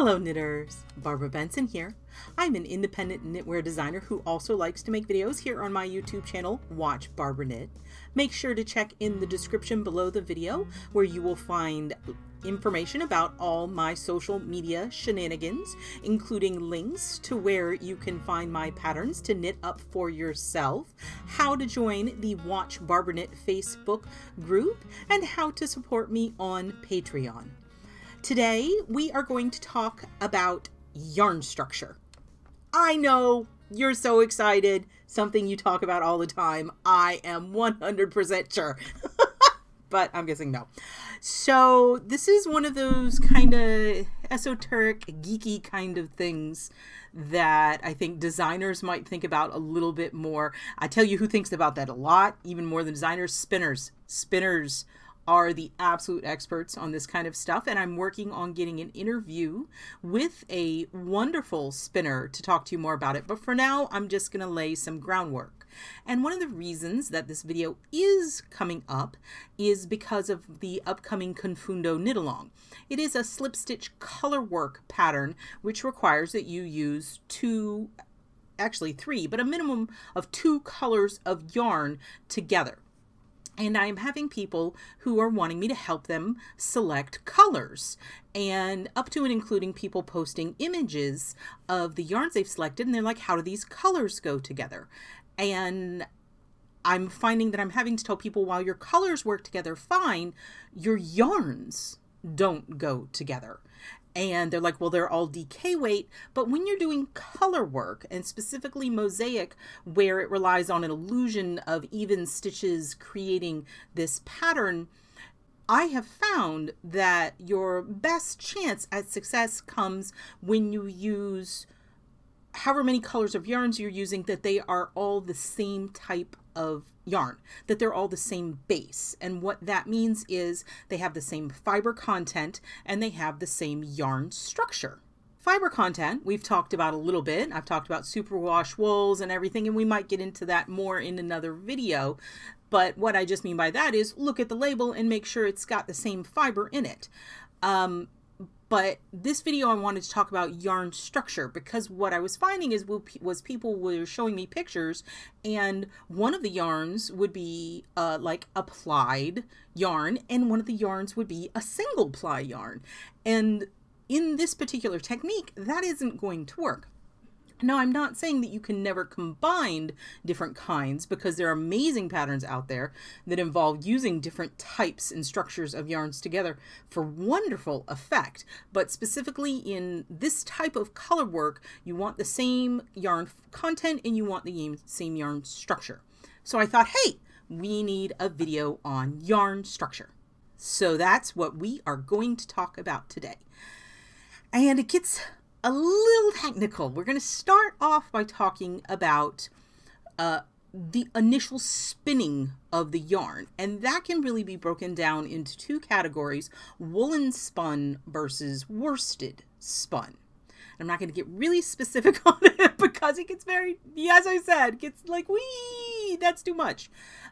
Hello knitters, Barbara Benson here. I'm an independent knitwear designer who also likes to make videos here on my YouTube channel, Watch Barbara Knit. Make sure to check in the description below the video where you will find information about all my social media shenanigans, including links to where you can find my patterns to knit up for yourself, how to join the Watch Barbara Knit Facebook group, and how to support me on Patreon. Today, we are going to talk about yarn structure. I know you're so excited, something you talk about all the time. I am 100% sure, but I'm guessing no. So this is one of those kind of esoteric, geeky kind of things that I think designers might think about a little bit more. I tell you who thinks about that a lot, even more than designers, spinners. Spinners are the absolute experts on this kind of stuff, and I'm working on getting an interview with a wonderful spinner to talk to you more about it. But for now, I'm just going to lay some groundwork. And one of the reasons that this video is coming up is because of the upcoming Confundo knit along. It is a slip stitch color work pattern which requires that you use three, but a minimum of 2 colors of yarn together. And I'm having people who are wanting me to help them select colors, and up to and including people posting images of the yarns they've selected, and they're like, how do these colors go together? And I'm finding that I'm having to tell people, while your colors work together fine, your yarns don't go together. And they're like, well, they're all DK weight, but when you're doing color work, and specifically mosaic, where it relies on an illusion of even stitches creating this pattern, I have found that your best chance at success comes when you use however many colors of yarns you're using, that they are all the same type of yarn, that they're all the same base. And what that means is they have the same fiber content and they have the same yarn structure. Fiber content we've talked about a little bit. I've talked about superwash wools and everything, and we might get into that more in another video. But what I just mean by that is look at the label and make sure it's got the same fiber in it. But this video, I wanted to talk about yarn structure, because what I was finding was people were showing me pictures, and one of the yarns would be like a plied yarn, and one of the yarns would be a single ply yarn. And in this particular technique, that isn't going to work. Now, I'm not saying that you can never combine different kinds, because there are amazing patterns out there that involve using different types and structures of yarns together for wonderful effect. But specifically in this type of color work, you want the same yarn content and you want the same yarn structure. So I thought, hey, we need a video on yarn structure. So that's what we are going to talk about today. And it gets a little technical. We're going to start off by talking about the initial spinning of the yarn, and that can really be broken down into 2 categories: woolen spun versus worsted spun. I'm not going to get really specific on it because it gets very, as I said, gets like, wee, that's too much.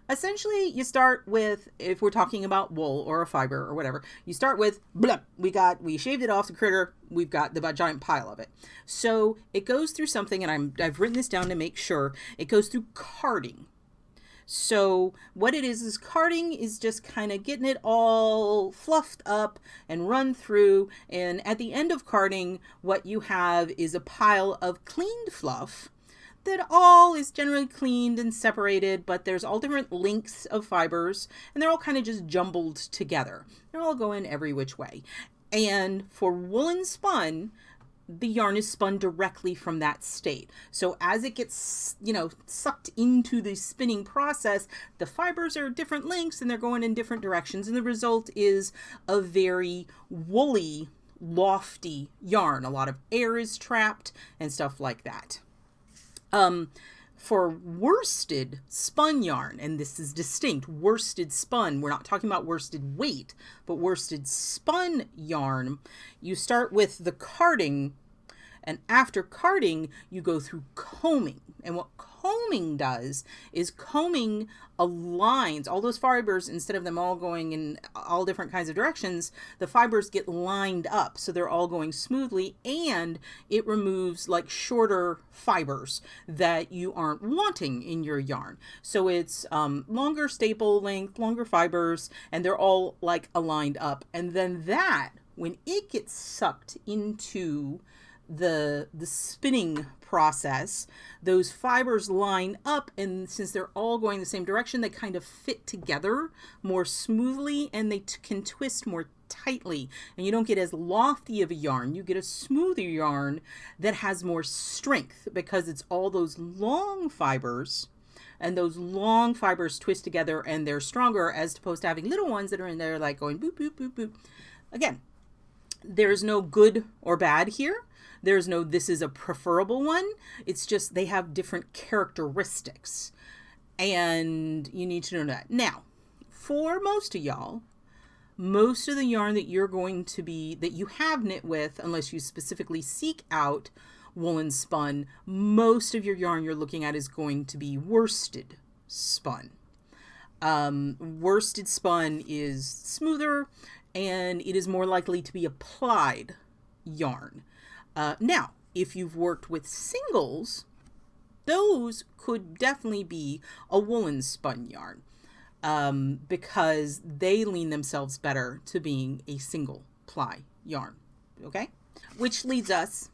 Essentially, you start with, if we're talking about wool or a fiber or whatever, you start with, blah, we shaved it off the critter, we've got the giant pile of it. So it goes through something, and I've written this down to make sure, it goes through carding. So what it is carding is just kind of getting it all fluffed up and run through. And at the end of carding, what you have is a pile of cleaned fluff that all is generally cleaned and separated, but there's all different lengths of fibers, and they're all kind of just jumbled together. They're all going every which way. And for woolen spun, the yarn is spun directly from that state. So as it gets, sucked into the spinning process, the fibers are different lengths and they're going in different directions. And the result is a very woolly, lofty yarn. A lot of air is trapped and stuff like that. For worsted spun yarn, and this is distinct, worsted spun, we're not talking about worsted weight, but worsted spun yarn, you start with the carding, and after carding, you go through combing. And what combing does is combing aligns all those fibers. Instead of them all going in all different kinds of directions, the fibers get lined up so they're all going smoothly, and it removes like shorter fibers that you aren't wanting in your yarn. So it's longer staple length, longer fibers, and they're all like aligned up. And then that, when it gets sucked into the spinning process, those fibers line up, and since they're all going the same direction, they kind of fit together more smoothly, and they can twist more tightly, and you don't get as lofty of a yarn. You get a smoother yarn that has more strength because it's all those long fibers, and those long fibers twist together and they're stronger, as opposed to having little ones that are in there like going boop, boop, boop, boop. Again, there's no good or bad here. There's no, this is a preferable one. It's just they have different characteristics, and you need to know that. Now, for most of y'all, most of the yarn that you're going to be, that you have knit with, unless you specifically seek out woolen spun, most of your yarn you're looking at is going to be worsted spun. Worsted spun is smoother, and it is more likely to be a plied yarn. Now, if you've worked with singles, those could definitely be a woolen spun yarn, because they lean themselves better to being a single ply yarn. Okay, which leads us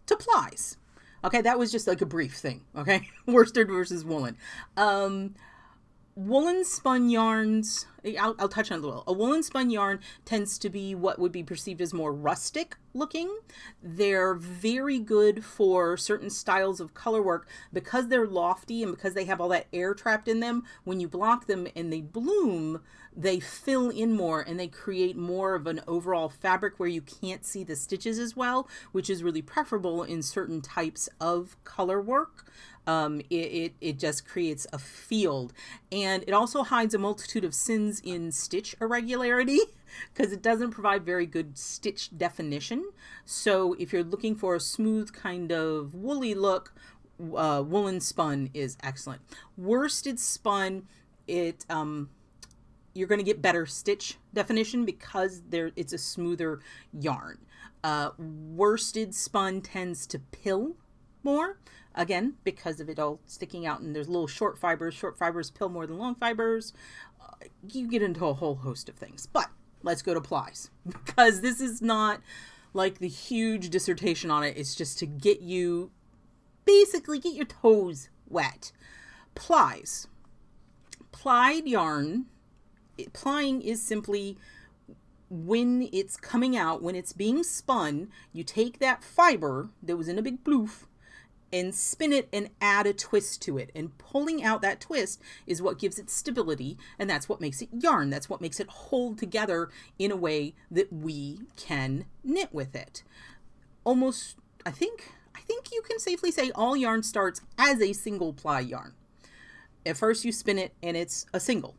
to plies. Okay, that was just like a brief thing. Okay, worsted versus woolen. Woolen spun yarns, I'll touch on it a little. A woolen spun yarn tends to be what would be perceived as more rustic looking. They're very good for certain styles of color work because they're lofty and because they have all that air trapped in them. When you block them and they bloom, they fill in more and they create more of an overall fabric where you can't see the stitches as well, which is really preferable in certain types of color work. It just creates a field, and it also hides a multitude of sins in stitch irregularity because it doesn't provide very good stitch definition. So if you're looking for a smooth kind of woolly look, woolen spun is excellent. Worsted spun, you're going to get better stitch definition because it's a smoother yarn. Worsted spun tends to pill more, again, because of it all sticking out, and there's little short fibers. Short fibers pill more than long fibers. You get into a whole host of things. But let's go to plies, because this is not like the huge dissertation on it. It's just to get you, basically get your toes wet. Plies. Plied yarn, plying is simply when it's coming out, when it's being spun, you take that fiber that was in a big bloof and spin it and add a twist to it. And pulling out that twist is what gives it stability, and that's what makes it yarn. That's what makes it hold together in a way that we can knit with it. Almost, I think you can safely say all yarn starts as a single ply yarn. At first you spin it and it's a single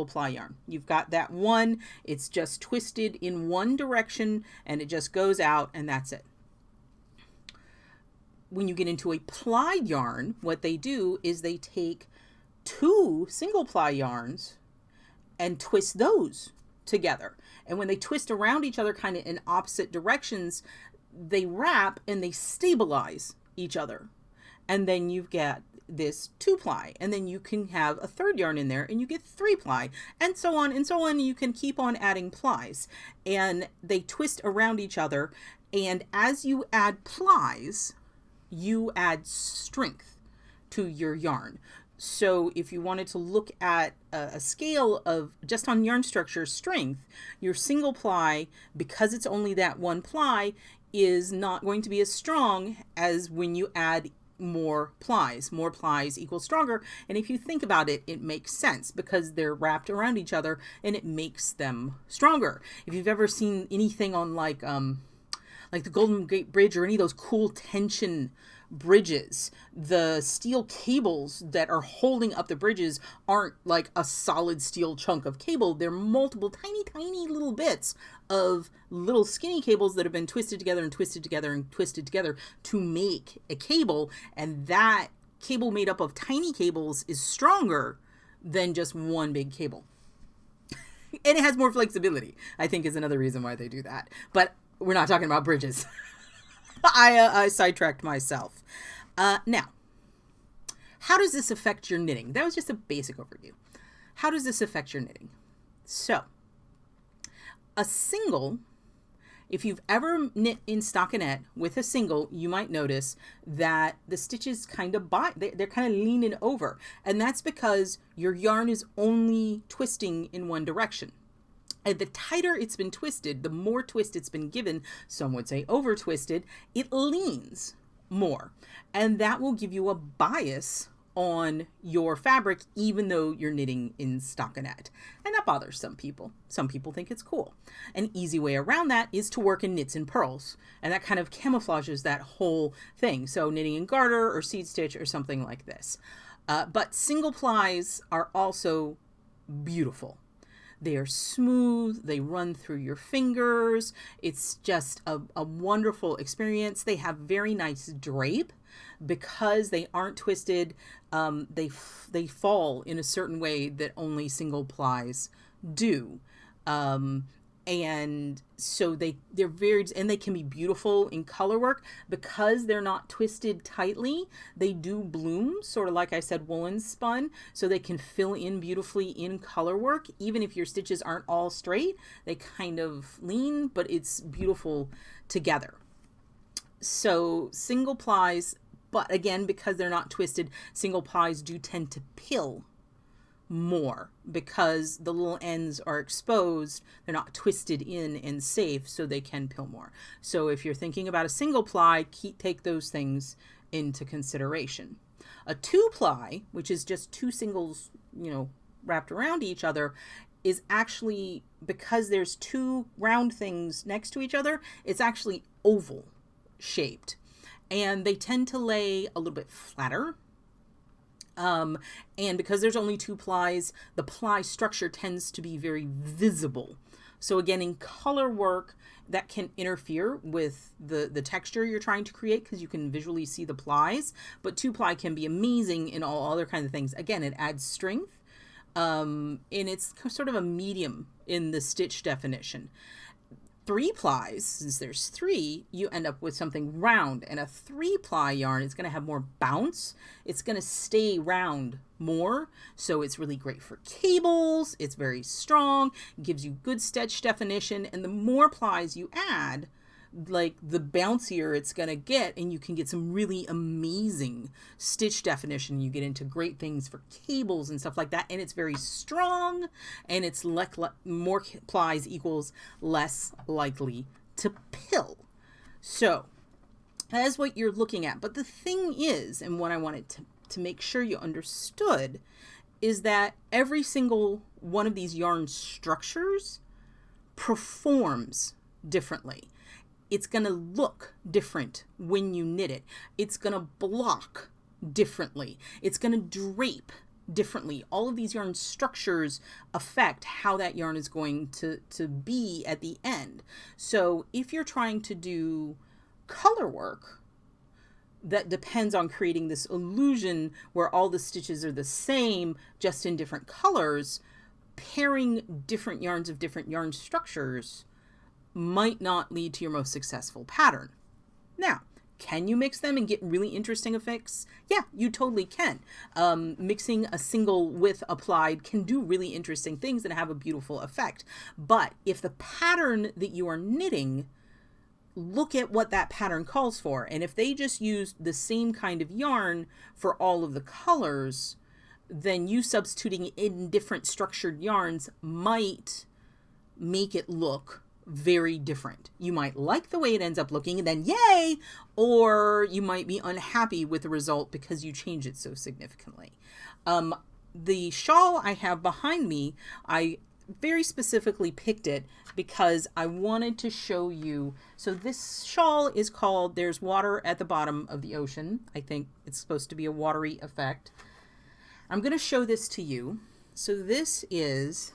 ply yarn. You've got that one, it's just twisted in one direction and it just goes out, and that's it. When you get into a plied yarn, what they do is they take two single ply yarns and twist those together. And when they twist around each other kind of in opposite directions, they wrap and they stabilize each other. And then you've got this 2-ply, and then you can have a third yarn in there and you get 3-ply, and so on and so on. You can keep on adding plies, and they twist around each other. And as you add plies, you add strength to your yarn. So if you wanted to look at a scale of just on yarn structure strength, your single ply, because it's only that one ply, is not going to be as strong as when you add more plies. More plies equals stronger. And if you think about it, it makes sense because they're wrapped around each other and it makes them stronger. If you've ever seen anything on like the Golden Gate Bridge or any of those cool tension bridges, the steel cables that are holding up the bridges aren't like a solid steel chunk of cable. They're multiple tiny little bits of little skinny cables that have been twisted together and twisted together and twisted together to make a cable, and that cable made up of tiny cables is stronger than just one big cable. And it has more flexibility, I think, is another reason why they do that. But we're not talking about bridges. I sidetracked myself. Now, how does this affect your knitting? That was just a basic overview. How does this affect your knitting? So, a single, if you've ever knit in stockinette with a single, you might notice that the stitches kind of they're kind of leaning over. And that's because your yarn is only twisting in one direction. And the tighter it's been twisted, the more twist it's been given, some would say over twisted, it leans more. And that will give you a bias on your fabric, even though you're knitting in stockinette. And that bothers some people. Some people think it's cool. An easy way around that is to work in knits and purls. And that kind of camouflages that whole thing. So knitting in garter or seed stitch or something like this. But single plies are also beautiful. They are smooth, they run through your fingers. It's just a wonderful experience. They have very nice drape because they aren't twisted. They fall in a certain way that only single plies do. And so they're very, and they can be beautiful in color work because they're not twisted tightly. They do bloom, sort of like I said, woolen spun, so they can fill in beautifully in color work. Even if your stitches aren't all straight, they kind of lean, but it's beautiful together. So single plies, but again, because they're not twisted, single plies do tend to pill more because the little ends are exposed. They're not twisted in and safe, so they can pill more. So if you're thinking about a single ply, take those things into consideration. A two ply, which is just two singles, wrapped around each other, is actually, because there's two round things next to each other, it's actually oval shaped. And they tend to lay a little bit flatter. And because there's only two plies, the ply structure tends to be very visible. So again, in color work, that can interfere with the texture you're trying to create because you can visually see the plies. But two ply can be amazing in all other kinds of things. Again, it adds strength, and it's sort of a medium in the stitch definition. Three plies, since there's three, you end up with something round, and a three ply yarn is going to have more bounce. It's going to stay round more, so it's really great for cables. It's very strong, gives you good stitch definition, and the more plies you add, like the bouncier it's going to get, and you can get some really amazing stitch definition. You get into great things for cables and stuff like that, and it's very strong, and it's more plies equals less likely to pill. So that is what you're looking at. But the thing is, and what I wanted to make sure you understood, is that every single one of these yarn structures performs differently. It's going to look different when you knit it. It's going to block differently. It's going to drape differently. All of these yarn structures affect how that yarn is going to be at the end. So if you're trying to do color work that depends on creating this illusion where all the stitches are the same, just in different colors, pairing different yarns of different yarn structures might not lead to your most successful pattern. Now, can you mix them and get really interesting effects? Yeah, you totally can. Mixing a single with applied can do really interesting things and have a beautiful effect. But if the pattern that you are knitting, look at what that pattern calls for. And if they just use the same kind of yarn for all of the colors, then you substituting in different structured yarns might make it look very different. You might like the way it ends up looking and then yay, or you might be unhappy with the result because you change it so significantly. The shawl I have behind me, I very specifically picked it because I wanted to show you. So this shawl is called There's Water at the Bottom of the Ocean. I think it's supposed to be a watery effect. I'm going to show this to you. So this is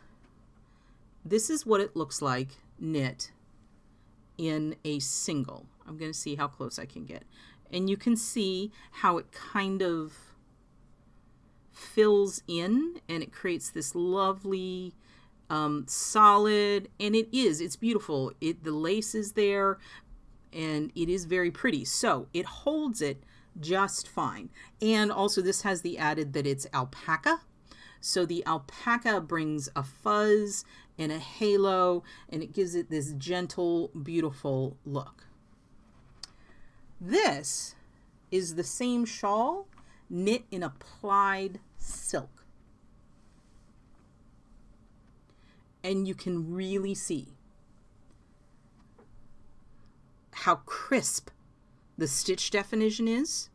what it looks like knit in a single. I'm going to see how close I can get. And you can see how it kind of fills in and it creates this lovely solid, and it's beautiful. The lace is there and it is very pretty. So it holds it just fine. And also this has the added that it's alpaca. So the alpaca brings a fuzz and a halo, and it gives it this gentle, beautiful look. This is the same shawl knit in a plied silk. And you can really see how crisp the stitch definition is.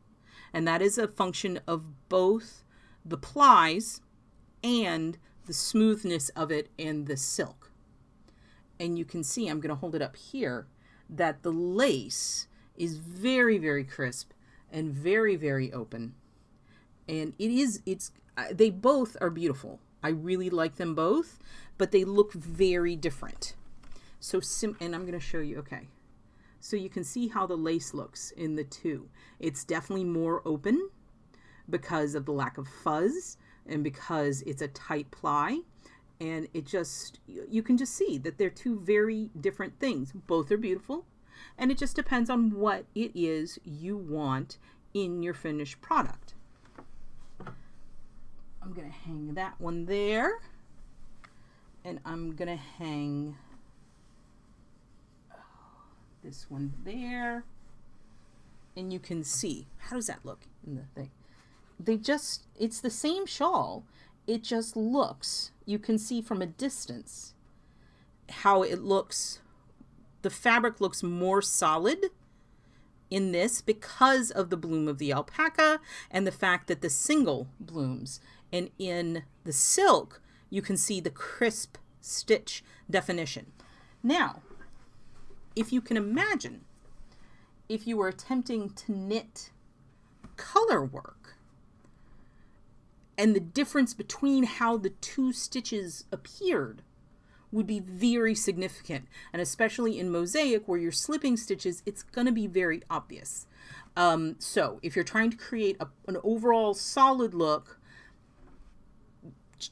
And that is a function of both the plies and the smoothness of it and the silk. And you can see, I'm going to hold it up here, that the lace is very, very crisp and very, very open. And they both are beautiful. I really like them both, but they look very different. So, and I'm going to show you, okay. So you can see how the lace looks in the two. It's definitely more open because of the lack of fuzz and because it's a tight ply. And you can just see that they're two very different things. Both are beautiful. And it just depends on what it is you want in your finished product. I'm going to hang that one there. And I'm going to hang this one there. And you can see, how does that look in the thing? It's the same shawl. It just looks, you can see from a distance how it looks. The fabric looks more solid in this because of the bloom of the alpaca and the fact that the single blooms. And in the silk, you can see the crisp stitch definition. Now, if you can imagine, if you were attempting to knit color work and the difference between how the two stitches appeared would be very significant. And especially in mosaic where you're slipping stitches, it's going to be very obvious. So if you're trying to create an overall solid look,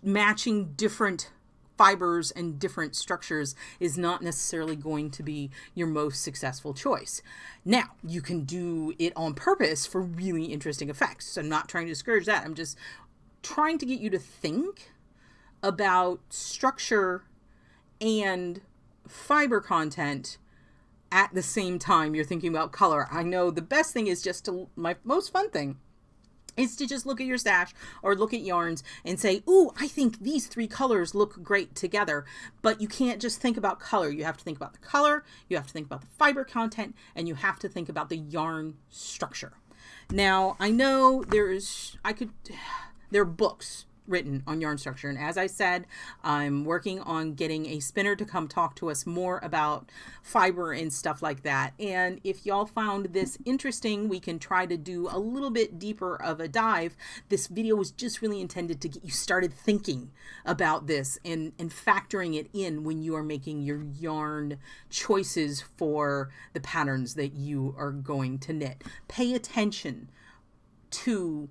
matching different fibers and different structures is not necessarily going to be your most successful choice. Now, you can do it on purpose for really interesting effects. So I'm not trying to discourage that. I'm just trying to get you to think about structure and fiber content at the same time you're thinking about color. I know the best thing is my most fun thing is to just look at your stash or look at yarns and say, ooh, I think these three colors look great together. But you can't just think about color. You have to think about the color, you have to think about the fiber content, and you have to think about the yarn structure. Now, I know there are books written on yarn structure, and as I said, I'm working on getting a spinner to come talk to us more about fiber and stuff like that. And if y'all found this interesting, we can try to do a little bit deeper of a dive. This video was just really intended to get you started thinking about this and factoring it in when you are making your yarn choices for the patterns that you are going to knit. Pay attention to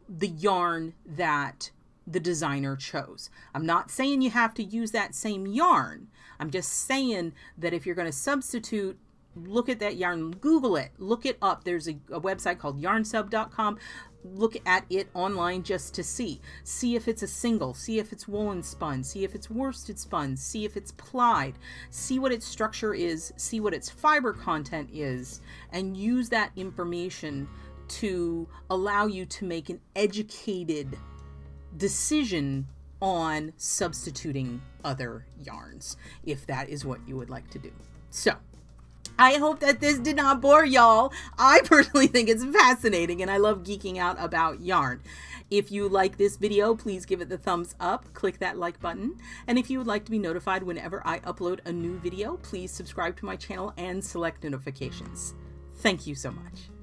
the yarn that the designer chose. I'm not saying you have to use that same yarn. I'm just saying that if you're going to substitute, look at that yarn, Google it, look it up. There's a website called yarnsub.com. Look at it online just to see if it's a single, see if it's woolen spun, see if it's worsted spun, see if it's plied, see what its structure is, see what its fiber content is, and use that information to allow you to make an educated decision on substituting other yarns, if that is what you would like to do. So, I hope that this did not bore y'all. I personally think it's fascinating and I love geeking out about yarn. If you like this video, please give it the thumbs up, click that like button. And if you would like to be notified whenever I upload a new video, please subscribe to my channel and select notifications. Thank you so much.